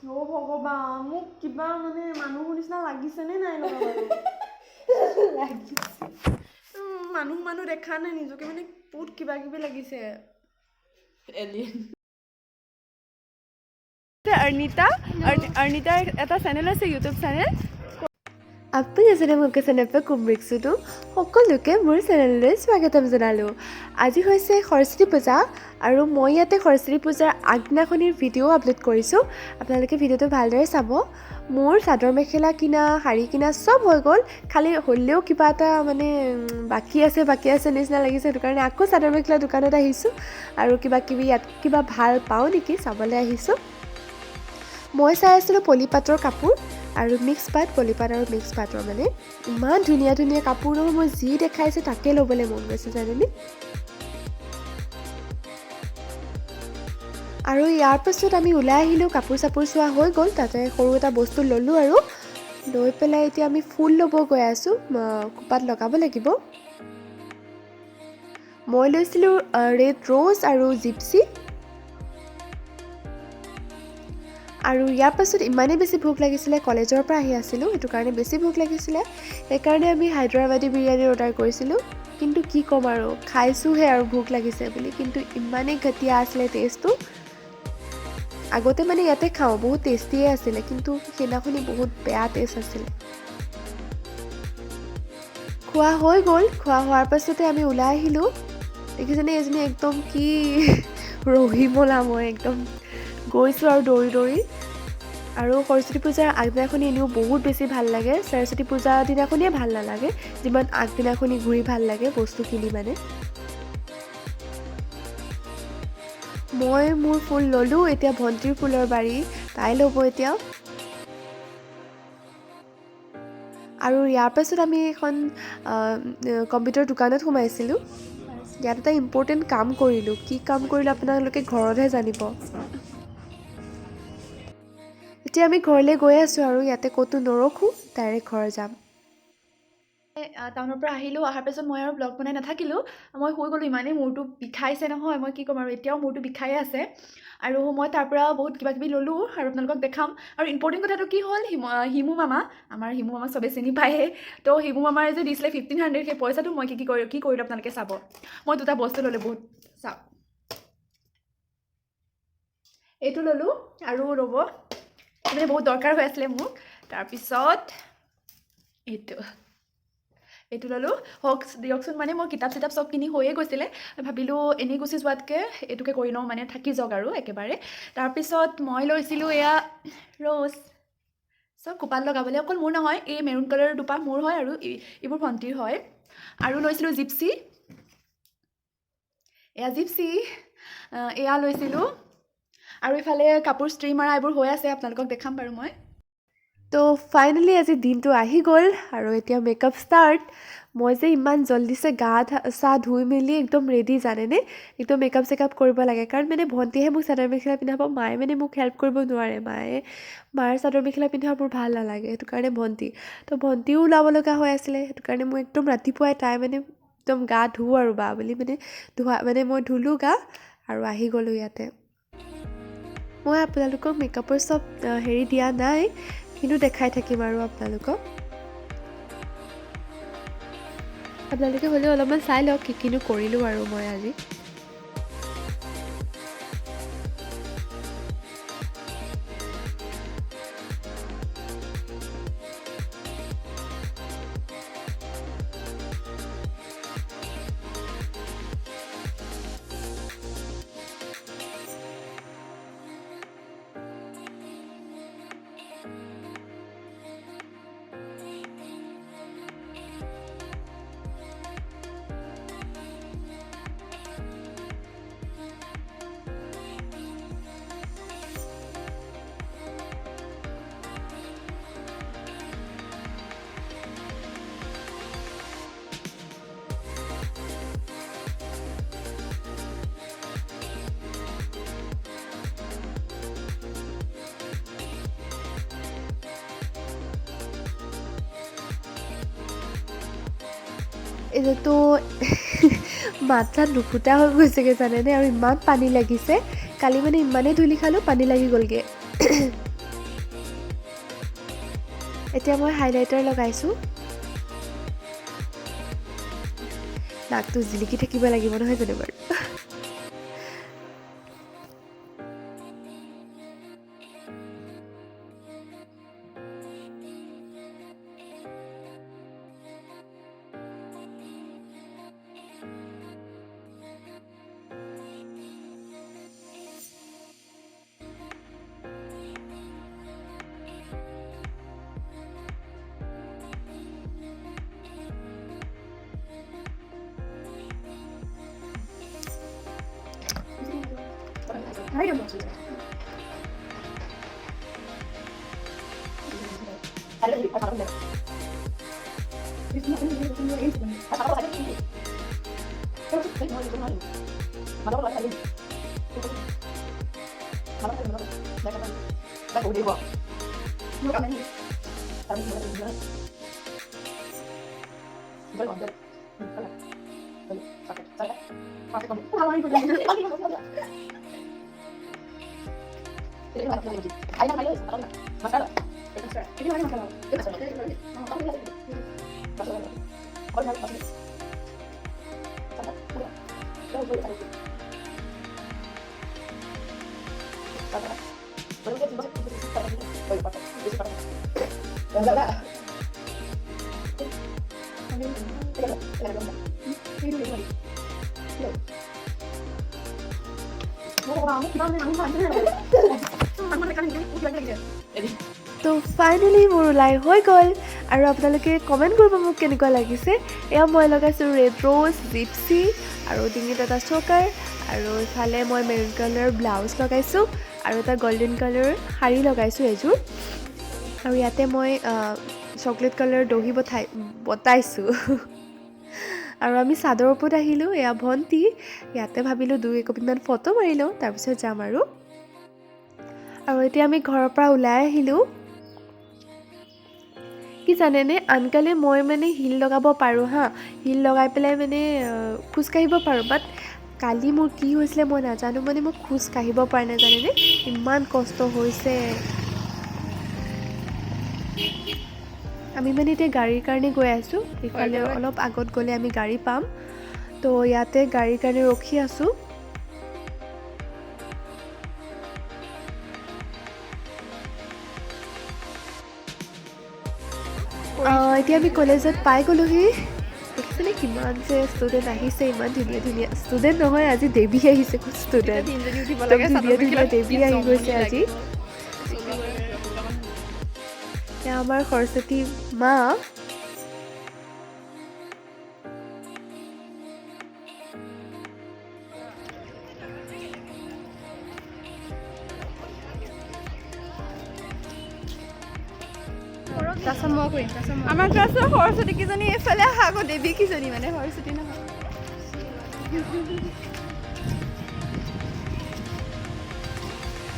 অ' ভগৱান, মোক কিবা মানে মানুহৰ নিচিনা লাগিছেনে নাই লগা বাৰু? মানুহ দেখা নাই, নিজকে মানে বহুত কিবা কিবি লাগিছে। এলিয়েন। अर्नितार এটা চেনেল আছে, ইউটিউব চেনেল। আপুনি যেনে মোক চেনেলটো কুমৰিকছোতো সকলোকে মোৰ চেনেললৈ স্বাগতম জনালোঁ। আজি হৈছে সৰস্বতী পূজা আৰু মই ইয়াতে সৰস্বতী পূজাৰ আগদিনাখনিৰ ভিডিঅ' আপলোড কৰিছোঁ। আপোনালোকে ভিডিঅ'টো ভালদৰে চাব। মোৰ চাদৰ মেখেলা কিনা, শাৰী কিনা চব হৈ গ'ল, খালি হ'লেও কিবা এটা মানে বাকী আছে নিচিনা লাগিছে। সেইটো কাৰণে আকৌ চাদৰ মেখেলা দোকানত আহিছোঁ আৰু কিবা কিবি ইয়াত কিবা ভাল পাওঁ নেকি চাবলৈ আহিছোঁ। মই চাই আছিলোঁ পলিপাটৰ কাপোৰ আৰু মিক্স পাট, পলিপাট আৰু মিক্স পাটৰ মানে ইমান ধুনীয়া ধুনীয়া কাপোৰ নহয়, মই যি দেখাইছে তাকে ল'বলৈ মন গৈছে জানেনে। আৰু ইয়াৰ পাছত আমি ওলাই আহিলোঁ, কাপোৰ চাপোৰ চোৱা হৈ গ'ল, তাতে সৰু এটা বস্তু ল'লোঁ আৰু লৈ পেলাই এতিয়া আমি ফুল ল'ব গৈ আছোঁ, খোপাত লগাব লাগিব। মই লৈছিলোঁ ৰেড ৰ'জ আৰু জিপচি। আৰু ইয়াৰ পাছত ইমানেই বেছি ভোক লাগিছিলে, কলেজৰ পৰা আহি আছিলোঁ, সেইটো কাৰণে বেছি ভোক লাগিছিলে, সেইকাৰণে আমি হায়দৰাবাদী বিৰিয়ানী অৰ্ডাৰ কৰিছিলোঁ। কিন্তু কি ক'ম আৰু, খাইছোঁহে আৰু ভোক লাগিছে বুলি, কিন্তু ইমানেই ঘটিয়া আছিলে টেষ্টটো। আগতে মানে ইয়াতে খাওঁ, বহুত টেষ্টিয়ে আছিলে, কিন্তু সেইদিনাখনি বহুত বেয়া টেষ্ট আছিলে। খোৱা হৈ গ'ল, খোৱা হোৱাৰ পাছতে আমি ওলাই আহিলোঁ। দেখিছেনে এজনী একদম কি ৰহিমলা, মই একদম গৈছোঁ আৰু দৌৰি দৌৰি। আৰু সৰস্বতী পূজাৰ আগদিনাখনি এনেও বহুত বেছি ভাল লাগে, সৰস্বতী পূজাৰ দিনাখনিয়ে ভাল নালাগে, যিমান আগদিনাখনি ঘূৰি ভাল লাগে বস্তু কিনি মানে। মই মোৰ ফুল ল'লোঁ, এতিয়া ভণ্টিৰ ফুলৰ বাৰী, তাই ল'ব এতিয়া। আৰু ইয়াৰ পাছত আমি এখন কম্পিউটাৰ দোকানত সোমাইছিলোঁ। ইয়াত এটা ইম্পৰ্টেণ্ট কাম কৰিলোঁ, কি কাম কৰিলোঁ আপোনালোকে ঘৰতহে জানিব। এতিয়া আমি ঘৰলৈ গৈ আছোঁ আৰু ইয়াতে ক'তো নৰখোঁ, ডাইৰেক্ট ঘৰ যাম। টাউনৰ পৰা আহিলোঁ, অহাৰ পাছত মই আৰু ব্লগ বনাই নাথাকিলোঁ, মই শুই গ'লোঁ। ইমানেই মূৰটো বিষাইছে নহয়, মই কি ক'ম আৰু, এতিয়াও মূৰটো বিষায়ে আছে। আৰু মই তাৰ পৰা বহুত কিবা কিবি ল'লোঁ আৰু আপোনালোকক দেখাম। আৰু ইম্পৰ্টেণ্ট কথাটো কি হ'ল, হিমু মামা, আমাৰ হিমু মামাক চবেই চিনি পায়েই, তো হিমু মামাই যে দিছিলে 1500, সেই পইচাটো মই কি কৰিলোঁ আপোনালোকে চাব। মই দুটা বস্তু ল'লোঁ, বহুত চাওক, এইটো ল'লোঁ আৰু ৰ'ব, মানে বহুত দৰকাৰ হৈ আছিলে মোক। তাৰপিছত এইটো ল'লোঁ, হওক দিয়কচোন, মানে মোৰ কিতাপ চিতাপ চব কিনি হৈয়ে গৈছিলে, ভাবিলোঁ এনেই গুচি যোৱাতকৈ এইটোকে কৰি লওঁ, মানে থাকি যাওক আৰু একেবাৰে। তাৰপিছত মই লৈছিলোঁ এয়া ৰ'জ, চব খোপাত লগাবলৈ, অকল মোৰ নহয়, এই মেৰুণ কালাৰৰ দুপা মোৰ হয় আৰু এইবোৰ ভণ্টিৰ হয়। আৰু লৈছিলোঁ জিপচি, এয়া জিপচি, এয়া লৈছিলোঁ। আৰু ইফালে কাপোৰ ষ্ট্ৰি মাৰা এইবোৰ হৈ আছে, আপোনালোকক দেখাম বাৰু মই। তো ফাইনেলি আজি দিনটো আহি গ'ল আৰু এতিয়া মেকআপ ষ্টাৰ্ট। মই যে ইমান জল্দিছে গা চা ধুই মেলি একদম ৰেডি জানেনে, একদম মেকআপ চেকআপ কৰিব লাগে, কাৰণ মানে ভণ্টিহে মোক চাদৰ মেখেলা পিন্ধাব, মায়ে মানে মোক হেল্প কৰিব নোৱাৰে, মাৰ চাদৰ মেখেলা পিন্ধাব মোৰ ভাল নালাগে, সেইটো কাৰণে ভণ্টি, তো ভণ্টিও ওলাব লগা হৈ আছিলে, সেইটো কাৰণে মই একদম ৰাতিপুৱাই তাই মানে একদম গা ধুওঁ আৰু বা বুলি মানে মই ধুলোঁ গা আৰু আহি গ'লোঁ ইয়াতে। মই আপোনালোকক মেকআপৰ চব হেৰি দিয়া নাই, কিন্তু দেখাই থাকিম আৰু আপোনালোকে হ'লেও অলপমান চাই লওক কি কিনো কৰিলোঁ আৰু মই আজি। এইটো মাথা নুফুটা হৈ গৈছেগৈ জানেনে, আৰু ইমান পানী লাগিছে, কালি মানে ইমানেই ধূলি খালোঁ পানী লাগি গ'লগৈ। এতিয়া মই হাইলাইটাৰ লগাইছোঁ। নাকটো জিলিকি থাকিব লাগিব নহয় জানো বাৰু। তো ফাইনেলি মোৰ ওলাই হৈ গ'ল আৰু আপোনালোকে কমেণ্ট কৰিব মোক কেনেকুৱা লাগিছে। এয়া মই লগাইছোঁ ৰেড ৰ'জ, জিপচি আৰু ডিঙিত এটা চকাৰ আৰু ইফালে মই মেৰুন কালাৰ ব্লাউজ লগাইছোঁ আৰু এটা গল্ডেন কালাৰ শাৰী লগাইছোঁ এযোৰ আৰু ইয়াতে মই চকলেট কালাৰ দহি বতাইছোঁ আৰু আমি চাদৰ ওপৰত আহিলোঁ। এয়া ভণ্টি, ইয়াতে ভাবিলোঁ 2-1 ফটো মাৰি লওঁ, তাৰপিছত যাম আৰু এতিয়া আমি ঘৰৰ পৰা ওলাই আহিলোঁ। কি জানেনে, আনকালে মই মানে হিল লগাব পাৰোঁ হিল লগাই পেলাই মানে খোজকাঢ়িব পাৰোঁ, বাট কালি মোৰ কি হৈছিলে মই নাজানো, মানে মই খোজকাঢ়িব পৰা নাই জানেনে, ইমান কষ্ট হৈছে। আমি মানে এতিয়া গাড়ীৰ কাৰণে গৈ আছোঁ, ইফালে অলপ আগত গ'লে আমি গাড়ী পাম, তো ইয়াতে গাড়ীৰ কাৰণে ৰখি আছোঁ। এতিয়া আমি কলেজত পাই গ'লোহি। দেখিছেনে কিমান যে ষ্টুডেণ্ট আহিছে, ইমান ধুনীয়া ধুনীয়া ষ্টুডেণ্ট নহয়, আজি দেৱী আহিছে। ষ্টুডেণ্ট ধুনীয়া ধুনীয়া দেৱী আহি গৈছে আজি। এয়া আমাৰ সৰস্বতী মা। আমাৰ ক্লাছৰ সৰস্বতী কেইজনী এইফালে আহা, আকৌ দেৱী কেইজনী, মানে সৰস্বতী নহয়।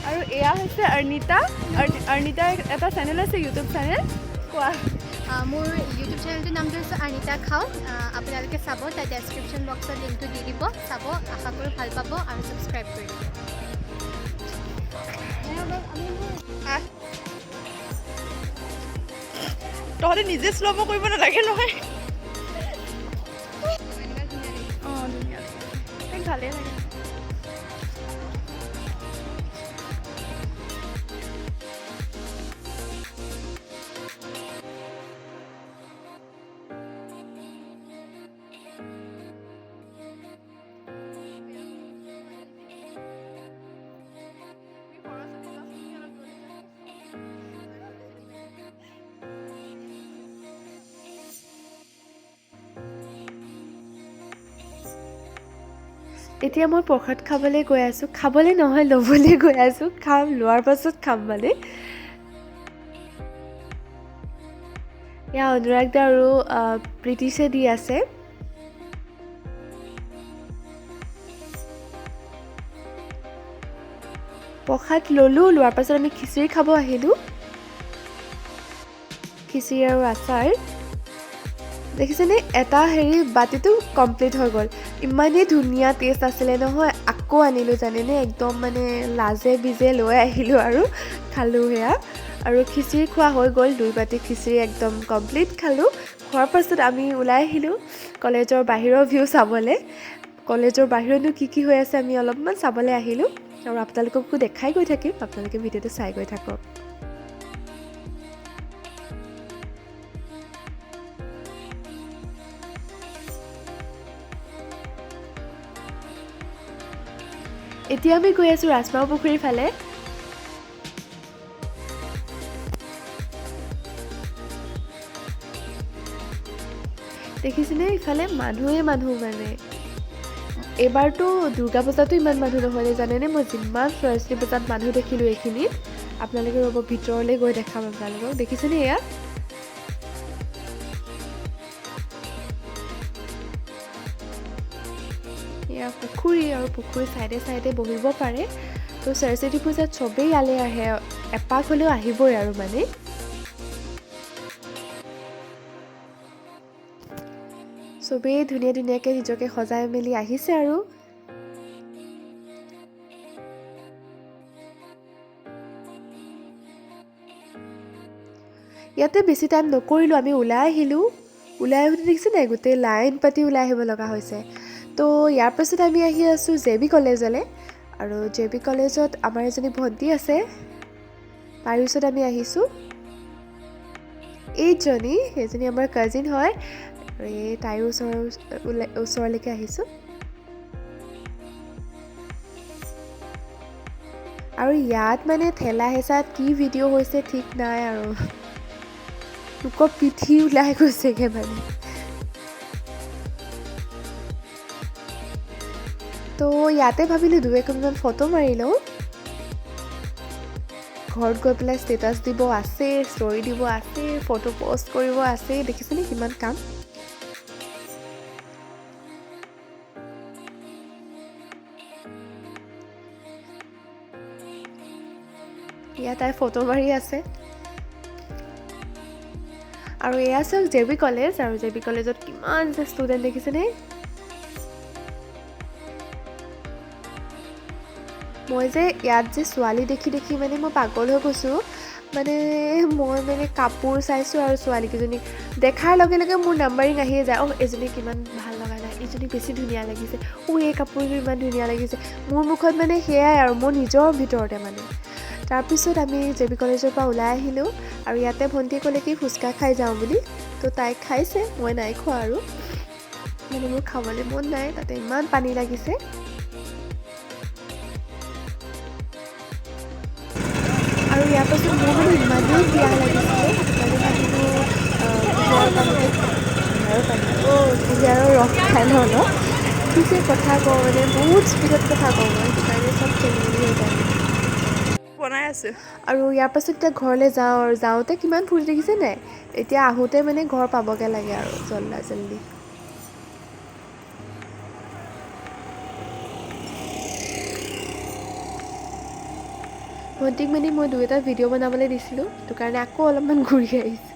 আৰু এয়া হৈছে অৰ্ণিতাৰ এটা চেনেল আছে, ইউটিউব চেনেল। কোৱা। মোৰ ইউটিউব চেনেলটোৰ নামটো হৈছে অৰ্ণিতা খাও। আপোনালোকে চাব, তাৰ ডেছক্ৰিপশ্যন বক্সত লিংকটো দি দিব, চাব, আশা কৰোঁ ভাল পাব আৰু ছাবস্ক্ৰাইব কৰি দিব। তহঁতে নিজে শ্ল'ব কৰিব নালাগে নহয়। অঁ, ধুনীয়া ভালেই লাগে। এতিয়া মই প্ৰসাদ খাবলৈ গৈ আছোঁ, খাবলৈ নহয় ল'বলৈ গৈ আছোঁ, খাম, লোৱাৰ পাছত খাম মানে। এয়া অনুৰাগ দা আৰু প্ৰীতিছে দি আছে। প্ৰসাদ ল'লোঁ, লোৱাৰ পাছত আমি খিচিৰি খাব আহিলোঁ। খিচিৰি আৰু আচাৰ দেখিছেনে, এটা বাতিটো কমপ্লিট হৈ গ'ল। ইমানেই ধুনীয়া টেষ্ট আছিলে নহয়, আকৌ আনিলোঁ জানেনে, একদম মানে লাজে বিজে লৈ আহিলোঁ আৰু খালোঁ সেয়া। আৰু খিচিৰি খোৱা হৈ গ'ল, 2 বাটি খিচিৰি একদম কমপ্লিট খালোঁ। খোৱাৰ পাছত আমি ওলাই আহিলোঁ কলেজৰ বাহিৰৰ ভিউ চাবলৈ। কলেজৰ বাহিৰতনো কি হৈ আছে আমি অলপমান চাবলৈ আহিলোঁ আৰু আপোনালোককো দেখাই গৈ থাকিম, আপোনালোকে ভিডিঅ'টো চাই গৈ থাকক। এতিয়া আমি গৈ আছোঁ ৰাজমাও পুখুৰীৰ ফালে। দেখিছেনে ইফালে মানুহে মানুহ মানে। এইবাৰতো দুৰ্গা পূজাতো ইমান মানুহ নহ'লে জানেনে, মই যিমান সৰস্বতী পূজাত মানুহ দেখিলোঁ এইখিনিত। আপোনালোকে ৰ'ব ভিতৰলৈ গৈ দেখাম আপোনালোকক। দেখিছেনে এয়া? এয়া পুখুৰী, আৰু পুখুৰীৰ চাইডে চাইডে বহিব পাৰে। তো সৰস্বতী পূজাত চবেই ইয়ালৈ আহে, এপাক হ'লেও আহিবই আৰু মানে। চবেই ধুনীয়া ধুনীয়াকৈ নিজকে সজাই মেলি আহিছে আৰু। ইয়াতে বেছি টাইম নকৰিলোঁ, আমি ওলাই আহিলোঁ। ওলাই আহোঁতে দেখিছে নাই, গোটেই লাইন পাতি ওলাই আহিব লগা হৈছে। তো ইয়াৰ পাছত আমি আহি আছোঁ JB কলেজলৈ। আৰু JB কলেজত আমাৰ এজনী ভণ্টি আছে, তাৰ পিছত আমি আহিছোঁ। এইজনী আমাৰ কাজিন হয়, আৰু এই তাইৰ ওচৰলৈকে আহিছোঁ। আৰু ইয়াত মানে ঠেলা হেঁচাত কি ভিডিঅ' হৈছে ঠিক নাই আৰু, লোকৰ পিঠি ওলাই গৈছেগৈ মানে। তো ইয়াতে ভাবিলোঁ 2-1মান ফটো মাৰি লওঁ, ঘৰত গৈ পেলাই ষ্টেটাছ দিব আছে, ষ্টৰি দিব আছে, ফটো পষ্ট কৰিব আছে। দেখিছেনে কিমান কাম। ইয়াত তাই ফটো মাৰি আছে। আৰু এয়া চাওক JB কলেজ, আৰু JB কলেজত কিমান যে ষ্টুডেণ্ট দেখিছেনে। মই যে ইয়াত যে ছোৱালী দেখি দেখি মানে মই পাগল হৈ গৈছোঁ। মানে মই মানে কাপোৰ চাইছোঁ আৰু ছোৱালীকেইজনীক দেখাৰ লগে লগে মোৰ নাম্বাৰিং আহিয়ে যায়। এজনী কিমান ভাল লগা নাই, এইজনী বেছি ধুনীয়া লাগিছে, এই কাপোৰযোৰ ইমান ধুনীয়া লাগিছে। মোৰ মুখত মানে সেয়াই আৰু, মোৰ নিজৰ ভিতৰতে মানে। তাৰপিছত আমি JB কলেজৰ পৰা ওলাই আহিলোঁ, আৰু ইয়াতে ভণ্টিয়ে ক'লে কি ফুচকা খাই যাওঁ বুলি। তো তাই খাইছে, মই নাই খোৱা আৰু, মানে মোৰ খাবলৈ মন নাই, তাতে ইমান পানী লাগিছে। আৰু ইয়াৰ পাছত মোৰ মানে ইমানেই পিয়াহ লাগিছিলে, মানে ভাবিলোঁ কুঁহিয়াৰৰ ৰস খাই লওঁ ন। কি যে কথা কওঁ, মানে বহুত স্পীডত কথা কওঁ মই, সেইকাৰণে চব খেলি মেলি হৈ যায় বনাই আছোঁ। আৰু ইয়াৰ পাছত এতিয়া ঘৰলৈ যাওঁ, আৰু যাওঁতে কিমান ফুৰি দেখিছে নাই। এতিয়া আহোঁতে মানে ঘৰ পাবগৈ লাগে আৰু জল্দি। ভণ্টিক মানে মই 2-এটা ভিডিঅ' বনাবলৈ দিছিলোঁ, সেইটো কাৰণে আকৌ অলপমান ঘূৰি আহিছোঁ।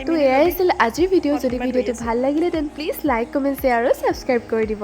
তো এয়াই আছিল আজিৰ ভিডিঅ'। যদি ভিডিঅ'টো ভাল লাগিলে তেন্তে প্লিজ লাইক, কমেণ্ট, শ্বেয়াৰ আৰু ছাবস্ক্ৰাইব কৰি দিব।